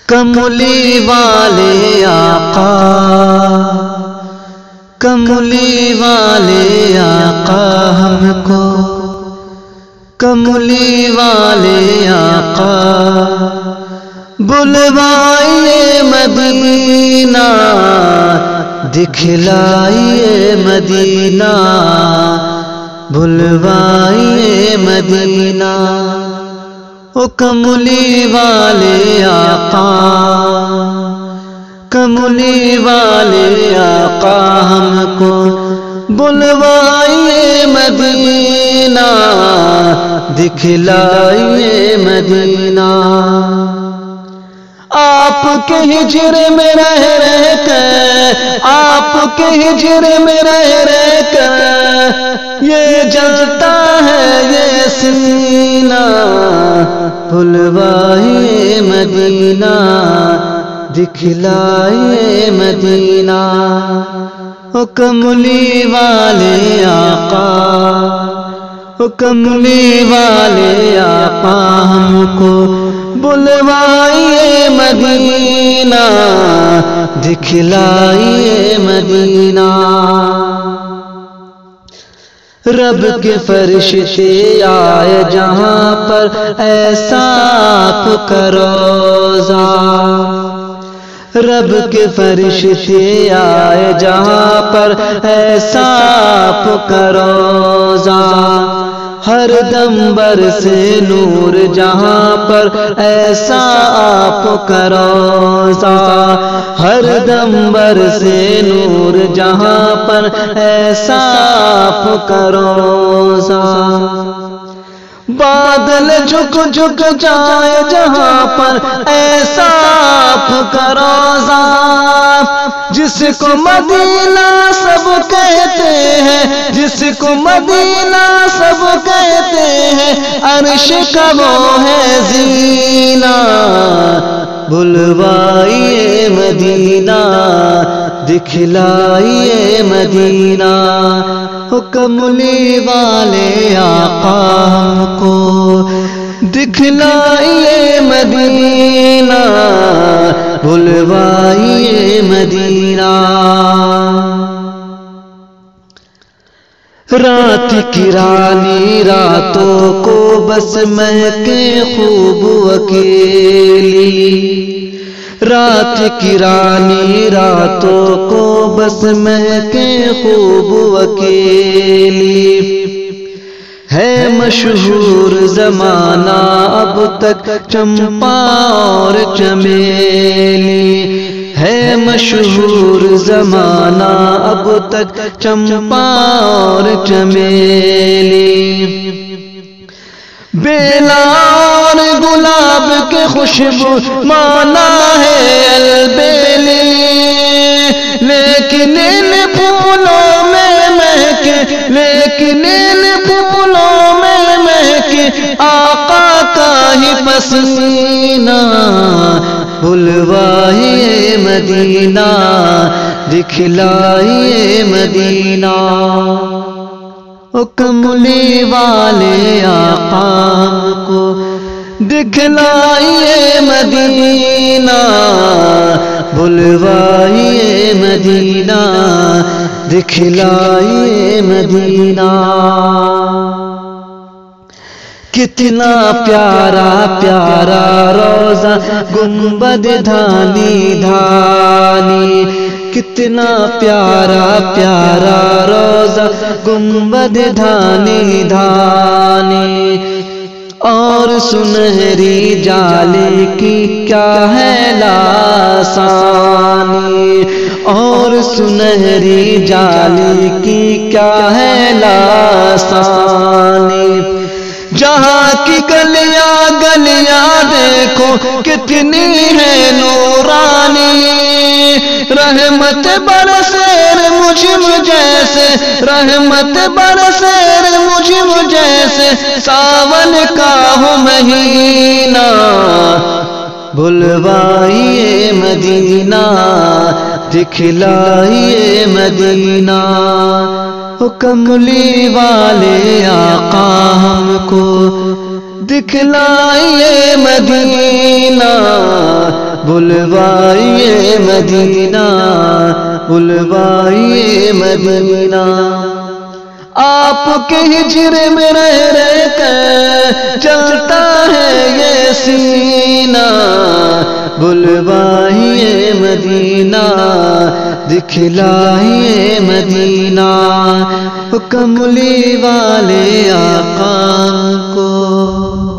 کملی والے آقا، کملی والے آقا ہم کو، کملی والے آقا بلوائیے مدینہ، دکھلائیے مدینہ، بلوائیے مدینہ۔ او کملی والے آقا، کملی والے آقا ہم کو بلوائیے مدینہ، دکھلائیے مدینہ۔ آپ کے ہجر میں رہ کر، آپ کے ہجر میں رہ کر یہ جلتا ہے یہ سینہ، بلوائیے مدینہ، دکھلائیے مدینہ۔ او کملی والے آقا، او کملی والے آقا ہم کو بلوائیے مدینہ، دکھلائیے مدینہ۔ رب کے فرشتے آئے جہاں پر ایسا آپ کا روضہ، رب کے فرشتے آئے جہاں پر ایسا آپ کا روضہ، ہر دم برسے نور جہاں پر ایسا آپ کا روضہ، ہر دم برسے نور جہاں پر ایسا آپ کا روضہ۔ بادل جھک جھک جائے جہاں پر ایسا آپ کا روضہ، جس کو مدینہ سب کہتے ہیں، جس کو مدینہ سب کہتے ہیں، عرش کا وہ ہے زینہ، بلوائیے مدینہ، دکھلائیے مدینہ۔ او کملی والے آقا ہم کو دکھلائیے مدینہ، بلوائیے مدینہ۔ رات کی رانی راتوں کو بس مہکے خوب اکیلی، رات کی رانی راتوں کو بس مہکے خوب اکیلی، ہے مشہور زمانہ اب تک چمپا اور چمیلی، ہے مشہور زمانہ اب تک چمپا اور چمیلی، بیلا اور گلاب کے خوشبو مانا ہے البیلی، لیکن ان پھولوں میں مہکے، لیکن ان پھولوں میں مہکے آقا کا ہی پسینہ، بلوائیے مدینہ، دکھلائیے مدینہ۔ او کملی والے آقا ہم کو دکھلائیے مدینہ، بلوائیے مدینہ، دکھلائیے مدینہ۔ کتنا پیارا پیارا روضہ گنبد دھانی دھانی، کتنا پیارا پیارا روضہ گنبد دھانی دھانی، اور سنہری جالی کی کیا ہے لاسانی، اور سنہری جالی کی کیا ہے لاسانی۔ جہاں کی گلیاں گلیاں دیکھو کتنی ہے نورانی، رحمت برسے مجھم جیسے، رحمت برسے مجھم جیسے ساون کا ہو مہینہ، بلوائیے مدینہ، دکھلائیے مدینہ۔ او کملی والے آقا ہم کو دکھلائیے مدینہ، بلوائیے مدینہ بلوائیے مدینہ آپ کے ہجر میں رہ کر چلتا ہے یہ سینہ بلوائیے مدینہ دکھلائیے مدینہ کملی والے آقا کو